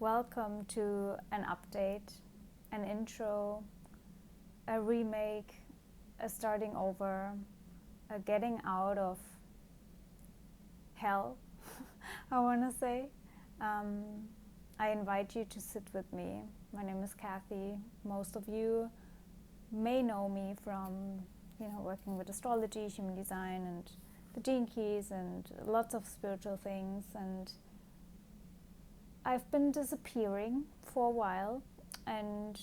Welcome to an update, an intro, a remake, a starting over, a getting out of hell, I want to say. I invite you to sit with me. My name is Kathy. Most of you may know me from, working with astrology, human design, and the gene keys, and lots of spiritual things. And I've been disappearing for a while and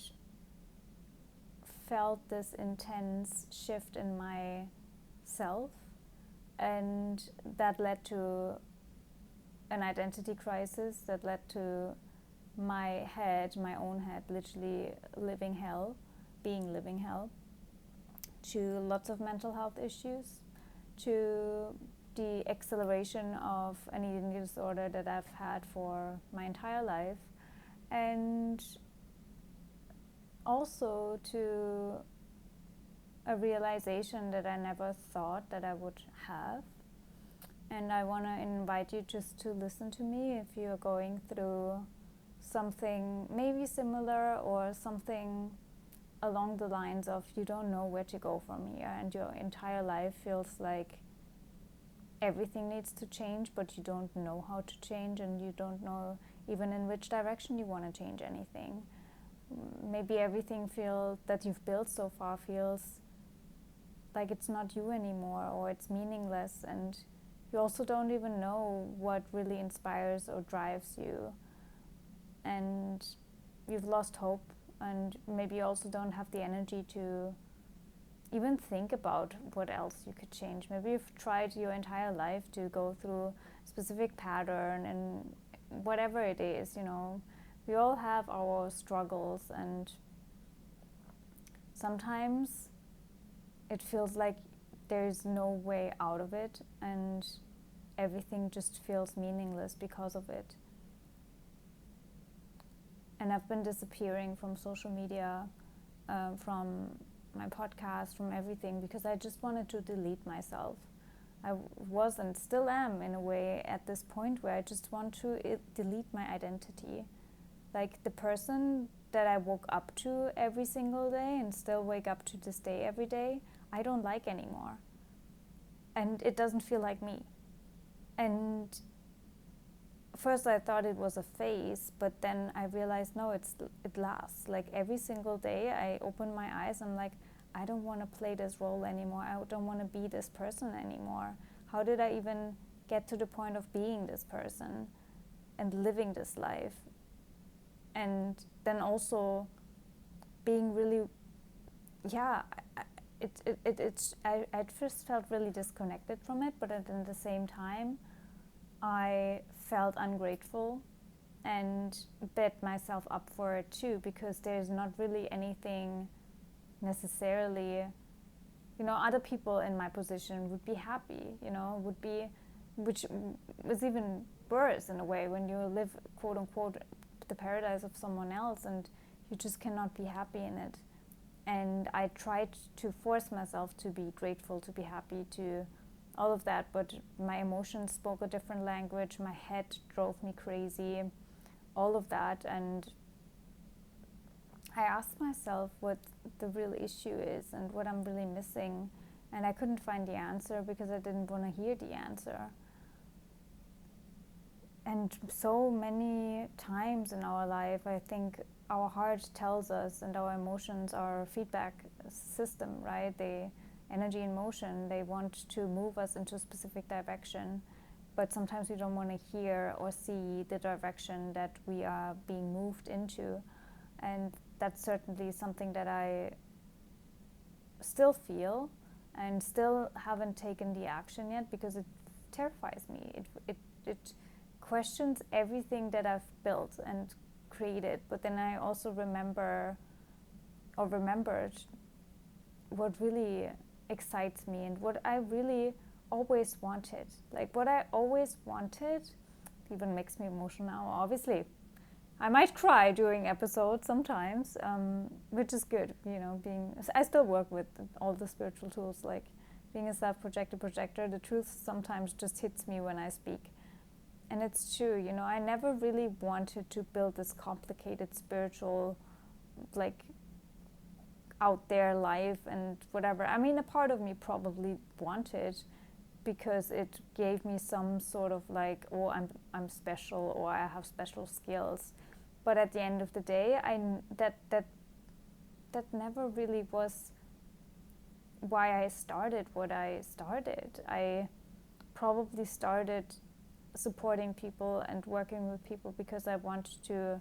felt this intense shift in myself, and that led to an identity crisis, that led to my own head, literally being living hell, to lots of mental health issues, to the acceleration of an eating disorder that I've had for my entire life, and also to a realization that I never thought that I would have. And I want to invite you just to listen to me if you're going through something maybe similar or something along the lines of you don't know where to go from here, and your entire life feels like everything needs to change, but you don't know how to change, and you don't know even in which direction you want to change anything. Maybe everything that you've built so far feels like it's not you anymore, or it's meaningless, and you also don't even know what really inspires or drives you, and you've lost hope, and maybe you also don't have the energy to even think about what else you could change. Maybe you've tried your entire life to go through a specific pattern, and whatever it is, we all have our struggles, and sometimes it feels like there's no way out of it, and everything just feels meaningless because of it. And I've been disappearing from social media, from my podcast, from everything, because I just wanted to delete myself. I was and still am in a way at this point where I just want to delete my identity. Like the person that I woke up to every single day and still wake up to this day every day, I don't like anymore. And it doesn't feel like me. And first I thought it was a phase, but then I realized no, it lasts. Like every single day I open my eyes, I'm like, I don't want to play this role anymore. I don't want to be this person anymore. How did I even get to the point of being this person and living this life? And then also being really, I first felt really disconnected from it, but at the same time, I felt ungrateful and bet myself up for it too, because there's not really anything necessarily, other people in my position would be happy, which was even worse in a way when you live, quote unquote, the paradise of someone else, and you just cannot be happy in it. And I tried to force myself to be grateful, to be happy, to all of that, but my emotions spoke a different language. My head drove me crazy, all of that. And I asked myself what the real issue is and what I'm really missing, and I couldn't find the answer because I didn't want to hear the answer. And so many times in our life, I think our heart tells us, and our emotions are feedback system, right? Energy in motion, they want to move us into a specific direction, but sometimes we don't want to hear or see the direction that we are being moved into. And that's certainly something that I still feel and still haven't taken the action yet, because it terrifies me. It questions everything that I've built and created, but then I also remembered what really excites me and what I really always wanted. Like what I always wanted even makes me emotional now. Obviously, I might cry during episodes sometimes, which is good. I still work with all the spiritual tools, like being a self-projector. The truth sometimes just hits me when I speak. And it's true, you know, I never really wanted to build this complicated spiritual, like, out there life and whatever. I mean, a part of me probably wanted, because it gave me some sort of like, oh, I'm special, or I have special skills. But at the end of the day, that never really was why I started what I started. I probably started supporting people and working with people because I wanted to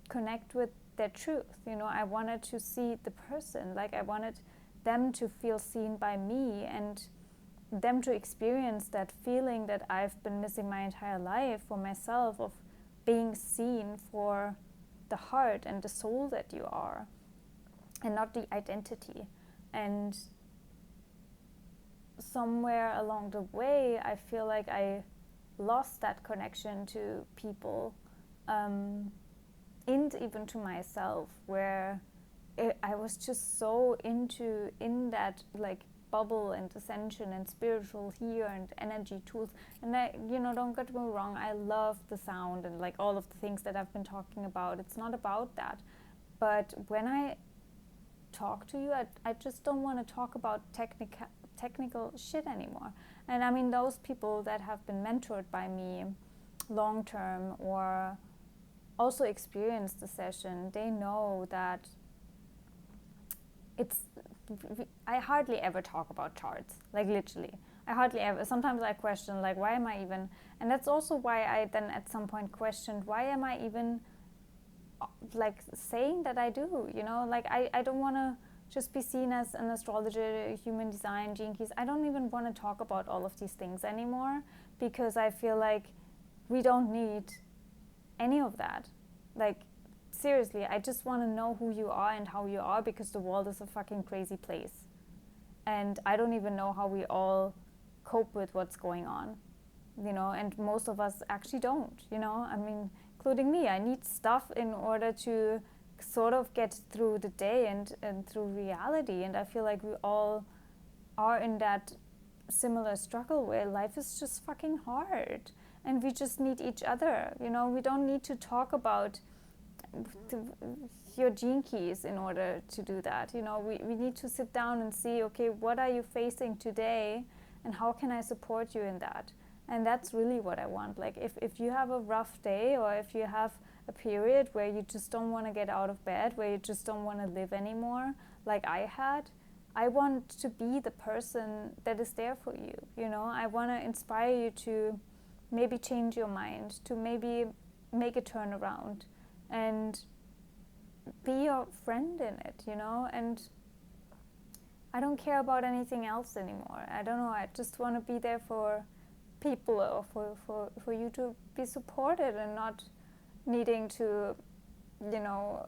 connect with their truth. You know, I wanted to see the person, like I wanted them to feel seen by me, and them to experience that feeling that I've been missing my entire life for myself, of being seen for the heart and the soul that you are, and not the identity. And somewhere along the way, I feel like I lost that connection to people, and even to myself, where I was just so in that like bubble and ascension and spiritual here and energy tools. And I, you know, don't get me wrong, I love the sound and like all of the things that I've been talking about. It's not about that. But when I talk to you, I just don't want to talk about technical shit anymore. And I mean, those people that have been mentored by me long term, or also experienced the session, they know that I hardly ever talk about charts, like literally. I hardly ever. Sometimes I question, like, why am I even? And that's also why I then at some point questioned, why am I even like saying that I do? You know, like I don't want to just be seen as an astrologer, human design, gene keys. I don't even want to talk about all of these things anymore, because I feel like we don't need any of that. Like, seriously, I just want to know who you are and how you are, because the world is a fucking crazy place. And I don't even know how we all cope with what's going on, you know, and most of us actually don't, you know, I mean, including me. I need stuff in order to sort of get through the day and through reality. And I feel like we all are in that similar struggle where life is just fucking hard. And we just need each other, you know. We don't need to talk about your gene keys in order to do that. You know, we need to sit down and see, okay, what are you facing today, and how can I support you in that? And that's really what I want. Like, if you have a rough day, or if you have a period where you just don't want to get out of bed, where you just don't want to live anymore, like I had, I want to be the person that is there for you. You know, I want to inspire you to maybe change your mind, to maybe make a turnaround, and be your friend in it, you know. And I don't care about anything else anymore. I don't know, I just want to be there for people, or for you to be supported, and not needing to, you know,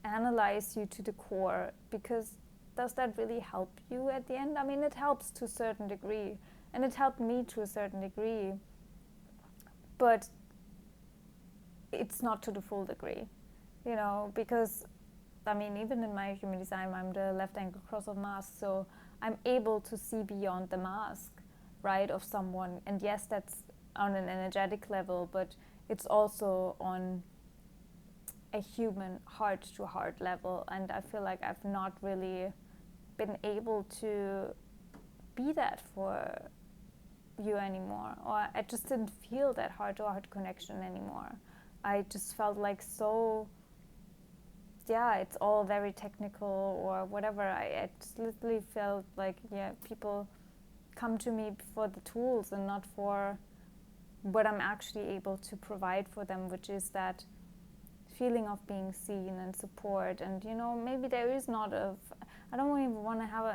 analyze you to the core, because does that really help you at the end? I mean, it helps to a certain degree, and it helped me to a certain degree, but it's not to the full degree, you know, because I mean, even in my human design, I'm the left angle cross of mask, so I'm able to see beyond the mask, right, of someone. And yes, that's on an energetic level, but it's also on a human heart-to-heart level. And I feel like I've not really been able to be that for you anymore, or I just didn't feel that heart-to-heart connection anymore. I just felt like so, yeah, it's all very technical or whatever. I just literally felt like, yeah, people come to me for the tools and not for what I'm actually able to provide for them, which is that feeling of being seen and support. And, you know, maybe there is not I don't even want to have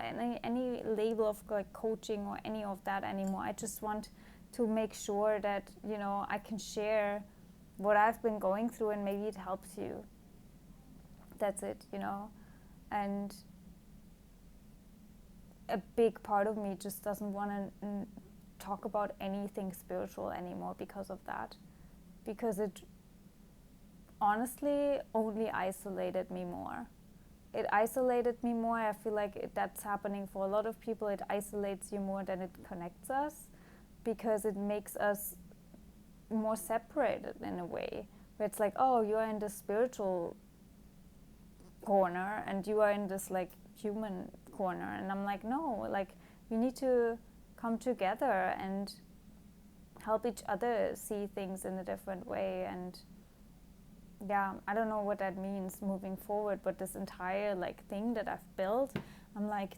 any label of like coaching or any of that anymore. I just want to make sure that, you know, I can share what I've been going through, and maybe it helps you. That's it, you know. And a big part of me just doesn't want to talk about anything spiritual anymore because of that, because it honestly only isolated me more. It isolated me more. I feel like that's happening for a lot of people. It isolates you more than it connects us, because it makes us more separated in a way, where it's like, oh, you are in the spiritual corner and you are in this like human corner, and I'm like, no, like we need to come together and help each other see things in a different way. And yeah, I don't know what that means moving forward, but this entire like thing that I've built, I'm like,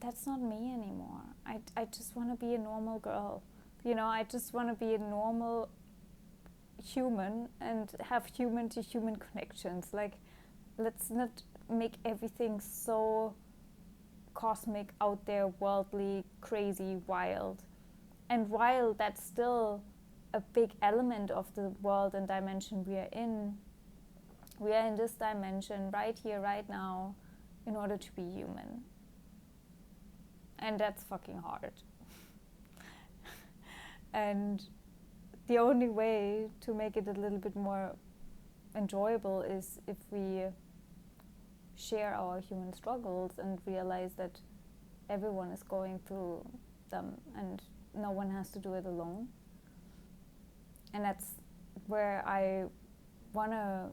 that's not me anymore. I just want to be a normal girl, you know. I just want to be a normal human and have human to human connections. Like, let's not make everything so cosmic, out there, worldly, crazy, wild. And while that's still a big element of the world and dimension we are in this dimension right here, right now, in order to be human. And that's fucking hard. And the only way to make it a little bit more enjoyable is if we share our human struggles and realize that everyone is going through them and no one has to do it alone. And that's where I want to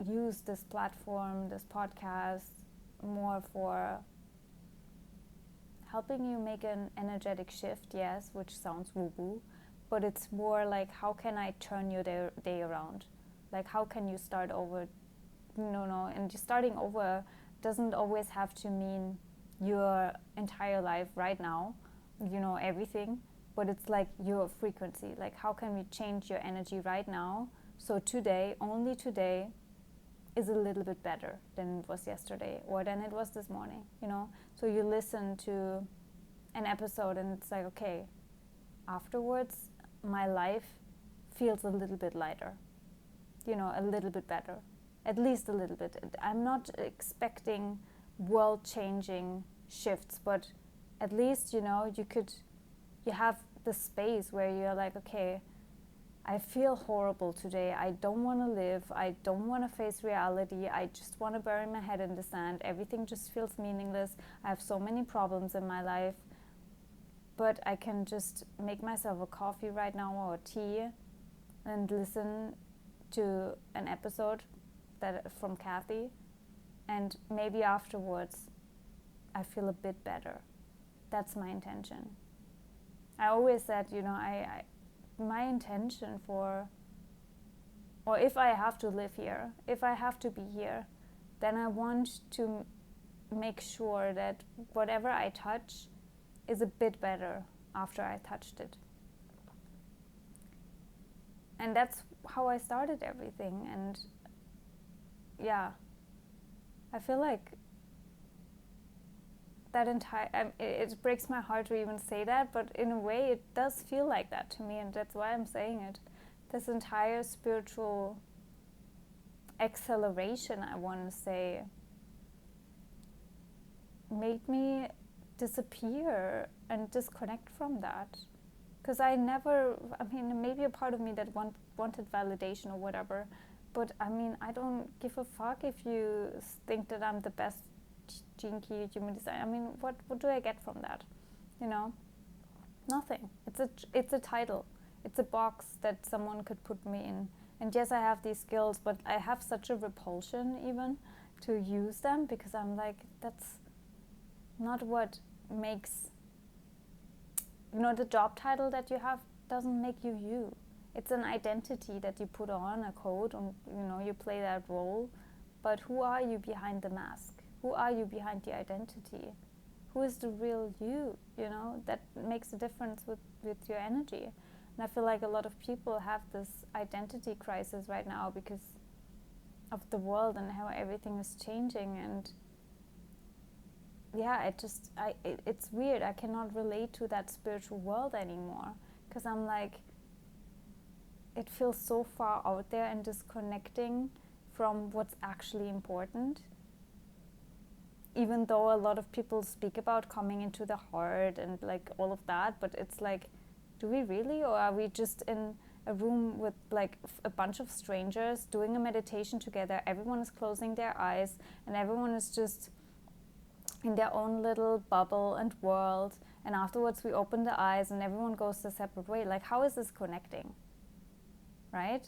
use this platform, this podcast, more for helping you make an energetic shift, yes, which sounds woo-woo, but it's more like, how can I turn your day around? Like, how can you start over? No, and starting over doesn't always have to mean your entire life right now, you know, everything, but it's like your frequency. Like, how can we change your energy right now so today, only today, is a little bit better than it was yesterday or than it was this morning, you know? So you listen to an episode and it's like, okay, afterwards my life feels a little bit lighter, you know, a little bit better, at least a little bit. I'm not expecting world-changing shifts, but at least, you know, you have the space where you're like, okay, I feel horrible today. I don't want to live. I don't want to face reality. I just want to bury my head in the sand. Everything just feels meaningless. I have so many problems in my life. But I can just make myself a coffee right now or tea and listen to an episode from Kathy. And maybe afterwards, I feel a bit better. That's my intention. I always said, you know, my intention or if I have to live here, if I have to be here, then I want to make sure that whatever I touch is a bit better after I touched it. And that's how I started everything. And yeah, I feel like that it breaks my heart to even say that, but in a way it does feel like that to me, and that's why I'm saying it. This entire spiritual acceleration, I want to say, made me disappear and disconnect from that. Because maybe a part of me that wanted validation or whatever, but I mean, I don't give a fuck if you think that I'm the best Jinky human design. I mean, what do I get from that? You know, nothing. It's a title. It's a box that someone could put me in. And yes, I have these skills, but I have such a repulsion even to use them, because I'm like, that's not what makes, you know, the job title that you have doesn't make you you. It's an identity that you put on, a code, and you know, you play that role. But who are you behind the mask? Who are you behind the identity? Who is the real you? You know, that makes a difference with your energy. And I feel like a lot of people have this identity crisis right now because of the world and how everything is changing. And yeah, it's weird. I cannot relate to that spiritual world anymore, because I'm like, it feels so far out there and disconnecting from what's actually important. Even though a lot of people speak about coming into the heart and like all of that, but it's like, do we really? Or are we just in a room with like a bunch of strangers doing a meditation together? Everyone is closing their eyes and everyone is just in their own little bubble and world, and afterwards we open the eyes and everyone goes their separate way. Like, how is this connecting? right?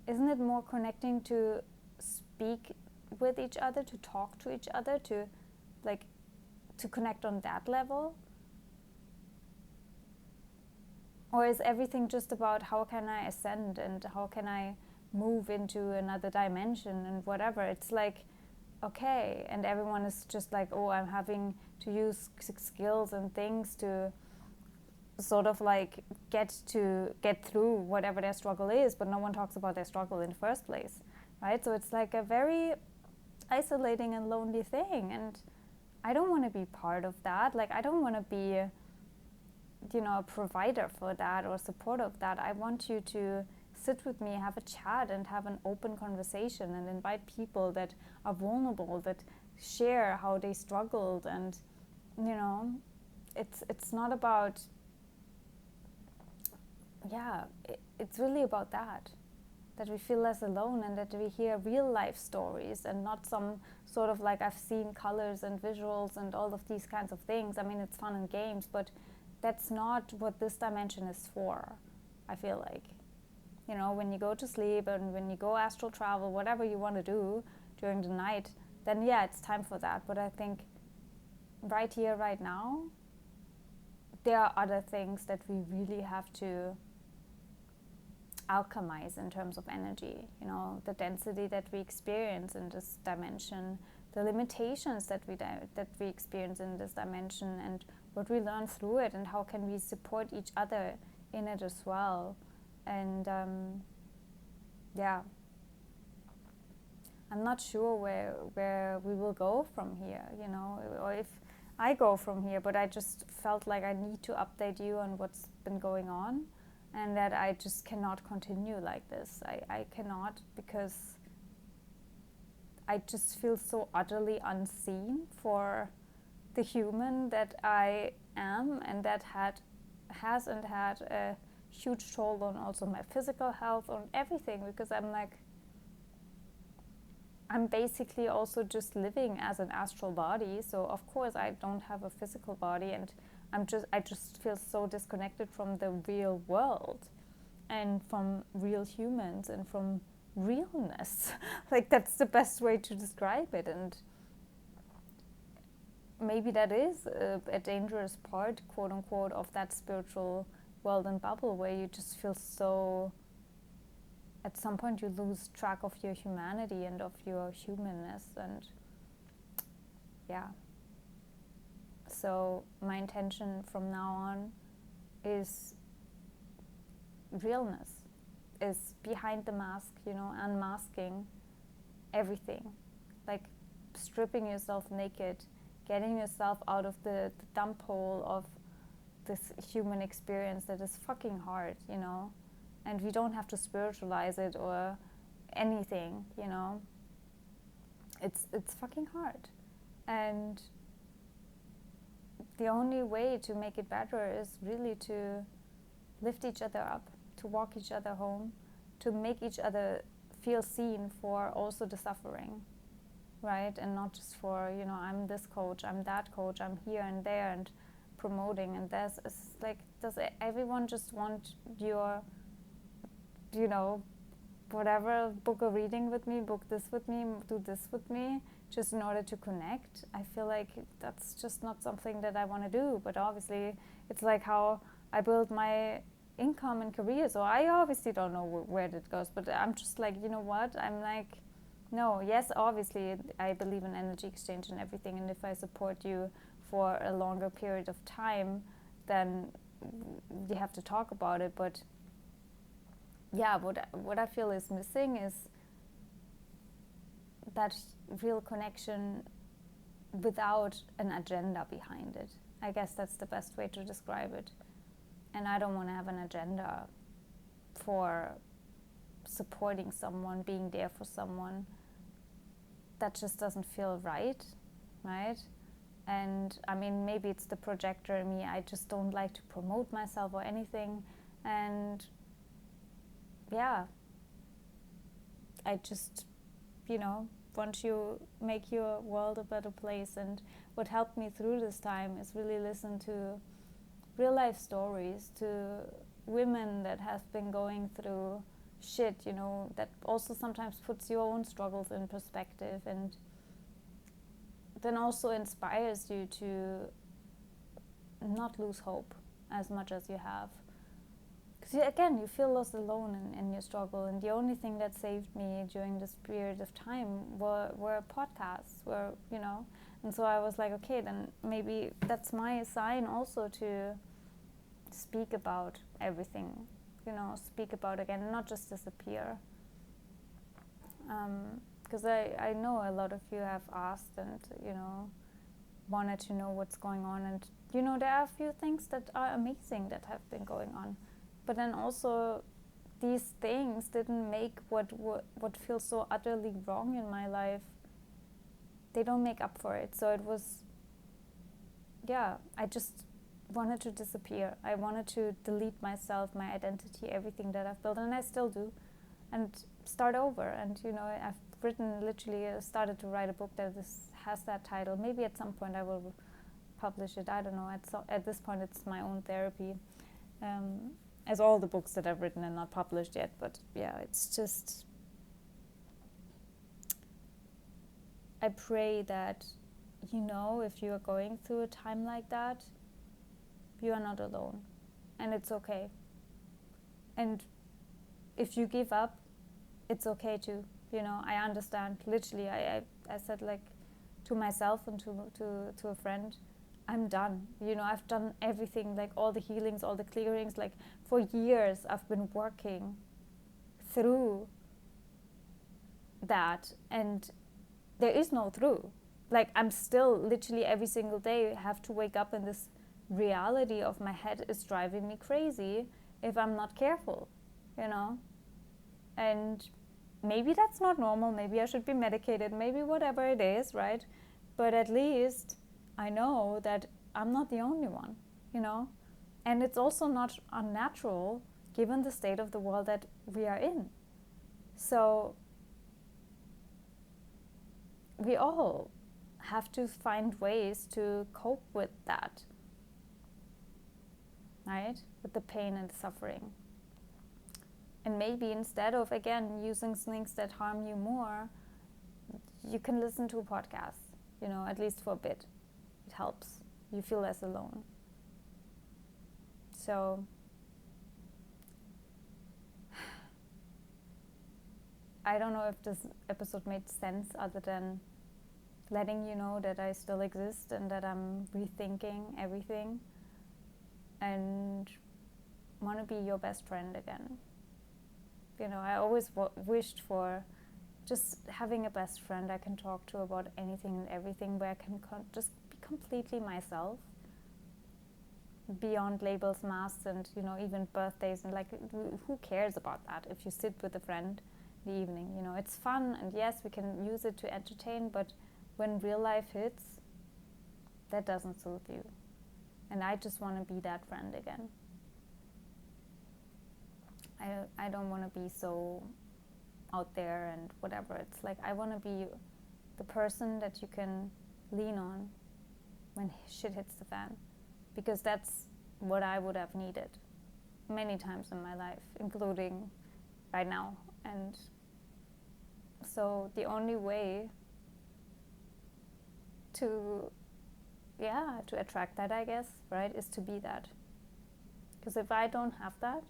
Isn't it more connecting to speak with each other, to talk to each other, to like to connect on that level? Or is everything just about how can I ascend and how can I move into another dimension and whatever? It's like, okay, and everyone is just like, oh, I'm having to use skills and things to sort of like get through whatever their struggle is, but no one talks about their struggle in the first place, right? So it's like a very isolating and lonely thing, and I don't want to be part of that. Like, I don't want to be, a provider for that or support of that. I want you to sit with me, have a chat, and have an open conversation, and invite people that are vulnerable, that share how they struggled. And it's not about, it's really about that we feel less alone, and that we hear real life stories and not some sort of like, I've seen colors and visuals and all of these kinds of things. I mean, it's fun and games, but that's not what this dimension is for, I feel like. When you go to sleep and when you go astral travel, whatever you want to do during the night, then it's time for that. But I think right here, right now, there are other things that we really have to alchemize in terms of energy. The density that we experience in this dimension, the limitations that we experience in this dimension, and what we learn through it, and how can we support each other in it as well. And I'm not sure where we will go from here, or if I go from here, but I just felt like I need to update you on what's been going on, and that I just cannot continue like this. I cannot, because I just feel so utterly unseen for the human that I am, and that has had a huge toll on also my physical health, on everything, because I'm basically also just living as an astral body. So of course I don't have a physical body, and I just feel so disconnected from the real world and from real humans and from realness. Like, that's the best way to describe it. And maybe that is a dangerous part, quote unquote, of that spiritual world and bubble, where you just feel so, at some point you lose track of your humanity and of your humanness. And so my intention from now on is realness, is behind the mask, unmasking everything, like stripping yourself naked, getting yourself out of the dump hole of this human experience that is fucking hard, and we don't have to spiritualize it or anything, it's fucking hard. And the only way to make it better is really to lift each other up, to walk each other home, to make each other feel seen for also the suffering, right? And not just for, I'm this coach, I'm that coach, I'm here and there and promoting. And does everyone just want your, whatever, book a reading with me, book this with me, do this with me, just in order to connect? I feel like that's just not something that I want to do. But obviously it's like how I build my income and career, so I obviously don't know where that goes. But I'm just like, I'm like, no, yes, obviously I believe in energy exchange and everything, and if I support you for a longer period of time, then you have to talk about it. But what I feel is missing is that real connection without an agenda behind it. I guess that's the best way to describe it. And I don't want to have an agenda for supporting someone, being there for someone. That just doesn't feel right? And I mean, maybe it's the projector in me. I just don't like to promote myself or anything. And I just, want to make your world a better place. And what helped me through this time is really listen to real life stories, to women that have been going through shit, that also sometimes puts your own struggles in perspective, and then also inspires you to not lose hope as much as you have. Because again, you feel less alone in your struggle, and the only thing that saved me during this period of time were podcasts, and so I was like, okay, then maybe that's my sign also to speak about everything, speak about again, not just disappear. Because I know a lot of you have asked and, wanted to know what's going on. And, there are a few things that are amazing that have been going on. But then also these things didn't make what feels so utterly wrong in my life, they don't make up for it. So it was, I just wanted to disappear. I wanted to delete myself, my identity, everything that I've built, and I still do, and start over. And I've started to write a book that has that title. Maybe at some point I will publish it. I don't know. At this point it's my own therapy, as all the books that I've written and not published yet. But it's just, I pray that if you are going through a time like that, you are not alone, and it's okay. And if you give up, it's okay too. I understand. Literally, I said, like, to myself and to a friend, I'm done. I've done everything, like all the healings, all the clearings. Like, for years, I've been working through that, and there is no through. Like, I'm still literally every single day have to wake up in this reality of my head is driving me crazy if I'm not careful, and maybe that's not normal, maybe I should be medicated, maybe whatever it is, right? But at least I know that I'm not the only one, and it's also not unnatural given the state of the world that we are in. So we all have to find ways to cope with that, right? With the pain and the suffering. And maybe instead of, again, using things that harm you more, you can listen to a podcast, at least for a bit. It helps. You feel less alone. So I don't know if this episode made sense other than letting you know that I still exist and that I'm rethinking everything and want to be your best friend again. I always wished for just having a best friend I can talk to about anything and everything, where I can just be completely myself, beyond labels, masks, and even birthdays. And like, who cares about that? If you sit with a friend in the evening, it's fun, and yes, we can use it to entertain, but when real life hits, that doesn't suit you. And I just want to be that friend again. I don't want to be so out there and whatever. It's like, I want to be the person that you can lean on when shit hits the fan, because that's what I would have needed many times in my life, including right now. And so the only way to attract that, I guess, right, is to be that. Because if I don't have that,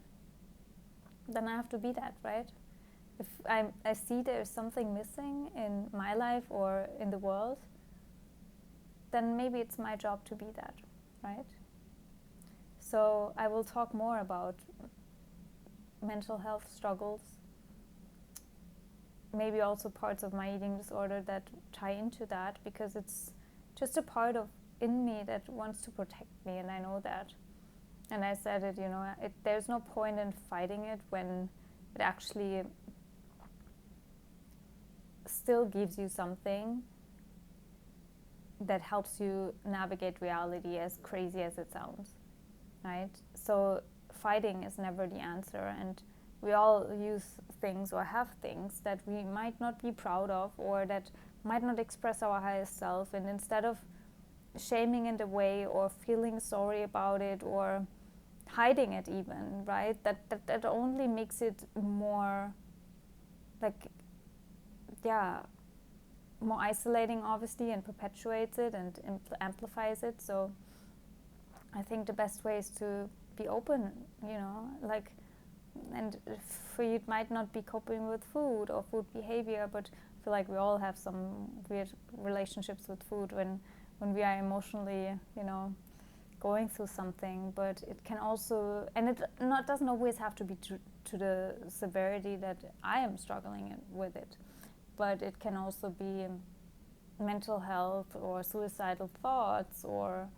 then I have to be that, right? If I see there's something missing in my life or in the world, then maybe it's my job to be that, right? So I will talk more about mental health struggles, maybe also parts of my eating disorder that tie into that, because it's just a part of in me that wants to protect me, and I know that. And I said it, there's no point in fighting it when it actually still gives you something that helps you navigate reality, as crazy as it sounds, right? So fighting is never the answer, and we all use things or have things that we might not be proud of or that might not express our highest self, and instead of shaming it away or feeling sorry about it or hiding it even, right? That only makes it more like, more isolating, obviously, and perpetuates it and amplifies it. So I think the best way is to be open, like, and for you it might not be coping with food or food behavior, but I feel like we all have some weird relationships with food when we are emotionally, going through something. But it can also, and it doesn't always have to be to the severity that I am struggling with it, but it can also be mental health or suicidal thoughts or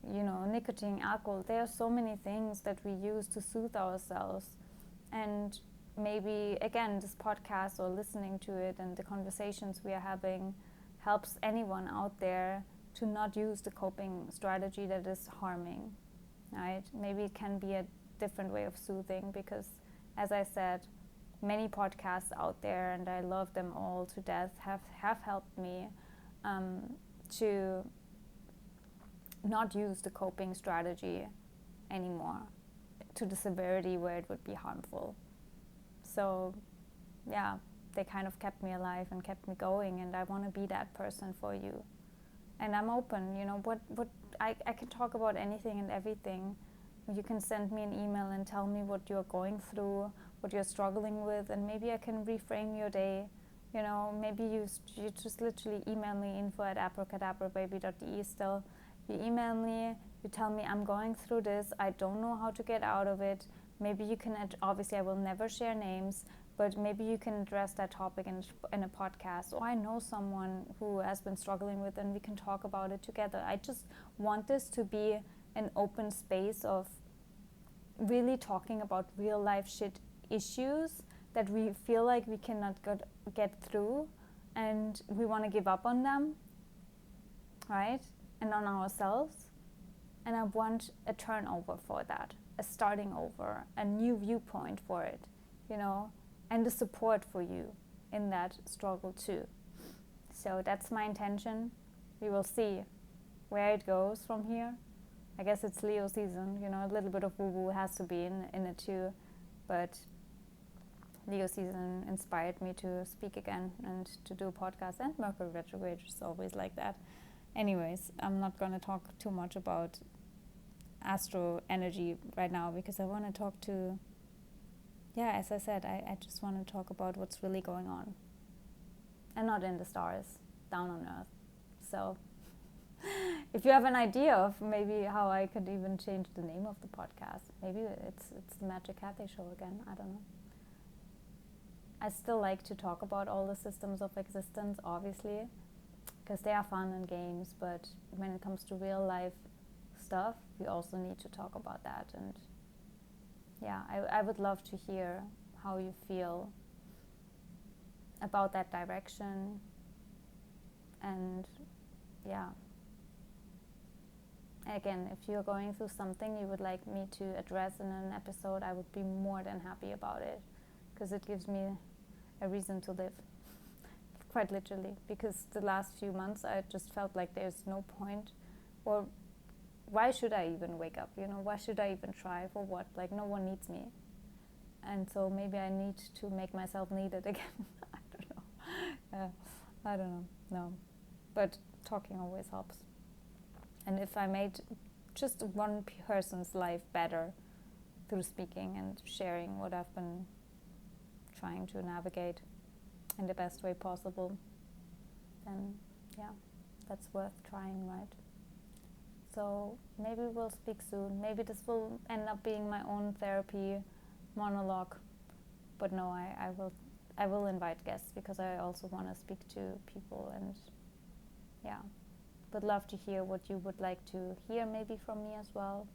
nicotine, alcohol. There are so many things that we use to soothe ourselves. And maybe, again, this podcast or listening to it and the conversations we are having helps anyone out there to not use the coping strategy that is harming, right? Maybe it can be a different way of soothing, because, as I said, many podcasts out there, and I love them all to death, have helped me to not use the coping strategy anymore to the severity where it would be harmful. So they kind of kept me alive and kept me going, and I want to be that person for you. And I'm open, what I can talk about anything and everything. You can send me an email and tell me what you're going through, what you're struggling with, and maybe I can reframe your day. Maybe you just literally email me info@abracadabrababy.de still. You email me, you tell me I'm going through this, I don't know how to get out of it. Maybe you can, obviously I will never share names, but maybe you can address that topic in a podcast. Or I know someone who has been struggling with it and we can talk about it together. I just want this to be an open space of really talking about real life shit issues that we feel like we cannot get through, and we want to give up on them, right? And on ourselves. And I want a turnover for that, a starting over, a new viewpoint for it, and the support for you in that struggle too. So that's my intention. We will see where it goes from here. I guess it's Leo season, a little bit of woo-woo has to be in it too. But Leo season inspired me to speak again and to do a podcast, and Mercury retrograde is always like that. Anyways, I'm not going to talk too much about astro energy right now, because I want to talk to, as I said, I just want to talk about what's really going on, and not in the stars, down on earth. So if you have an idea of maybe how I could even change the name of the podcast, maybe it's the Magic Cathay Show again, I don't know. I still like to talk about all the systems of existence, obviously, because they are fun and games, but when it comes to real life stuff, we also need to talk about that. And I would love to hear how you feel about that direction. And again, if you're going through something you would like me to address in an episode, I would be more than happy about it, because it gives me a reason to live. Quite literally, because the last few months I just felt like there's no point, or why should I even wake up, why should I even try, for what, like no one needs me. And so maybe I need to make myself needed again. I don't know, no, but talking always helps. And if I made just one person's life better through speaking and sharing what I've been trying to navigate in the best way possible, then that's worth trying, right? So maybe we'll speak soon. Maybe this will end up being my own therapy monologue, but no, I will invite guests, because I also want to speak to people, and would love to hear what you would like to hear maybe from me as well.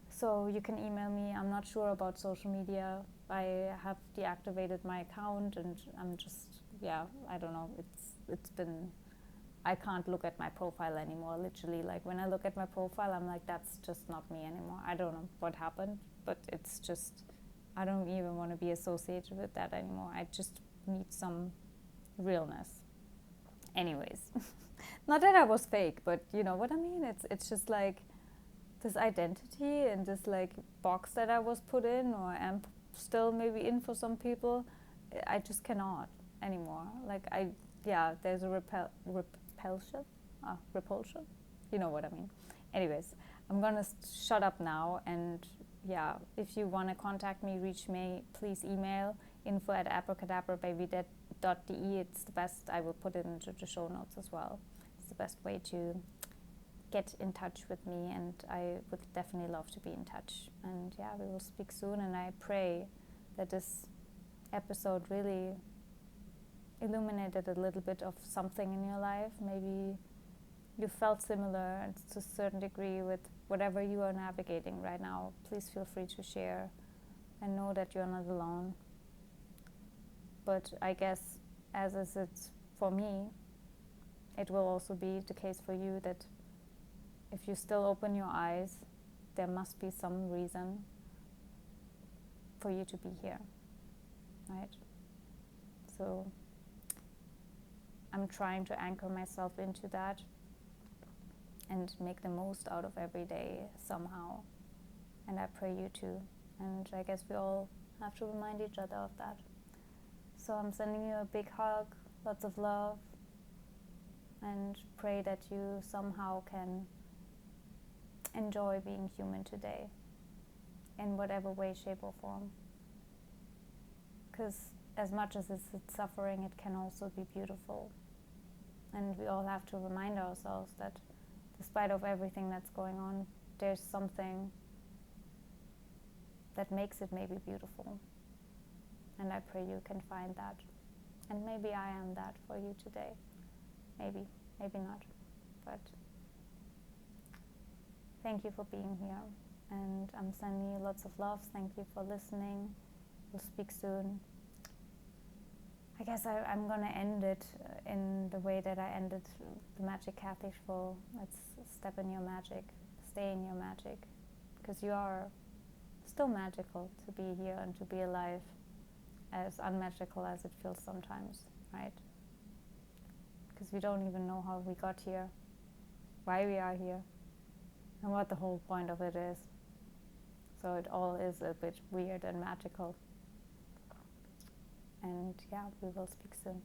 So you can email me. I'm not sure about social media. I have deactivated my account, and I'm just, I don't know. It's been, I can't look at my profile anymore. Literally, like when I look at my profile, I'm like, that's just not me anymore. I don't know what happened, but it's just, I don't even want to be associated with that anymore. I just need some realness. Anyways, not that I was fake, but you know what I mean? It's just like, this identity and this like box that I was put in, or am still maybe in for some people. I just cannot anymore. Like there's a repulsion. You know what I mean. Anyways, I'm gonna shut up now, and if you want to contact me, reach me, please email info@abracadabrababy.de. It's the best. I will put it into the show notes as well. It's the best way to get in touch with me, and I would definitely love to be in touch. And we will speak soon, and I pray that this episode really illuminated a little bit of something in your life. Maybe you felt similar to a certain degree with whatever you are navigating right now. Please feel free to share and know that you're not alone. But I guess, as is it for me, it will also be the case for you, that if you still open your eyes, there must be some reason for you to be here, right? So I'm trying to anchor myself into that and make the most out of every day somehow. And I pray you too. And I guess we all have to remind each other of that. So I'm sending you a big hug, lots of love, and pray that you somehow can enjoy being human today in whatever way, shape, or form. Because as much as it's suffering, it can also be beautiful. And we all have to remind ourselves that despite of everything that's going on, there's something that makes it maybe beautiful. And I pray you can find that. And maybe I am that for you today. Maybe not. But thank you for being here. And I'm sending you lots of love. Thank you for listening. We'll speak soon. I guess I'm going to end it in the way that I ended the Magic Kathy show. Let's step in your magic. Stay in your magic. Because you are still magical to be here and to be alive, as unmagical as it feels sometimes, right? Because we don't even know how we got here, why we are here, and what the whole point of it is. So it all is a bit weird and magical. And we will speak soon.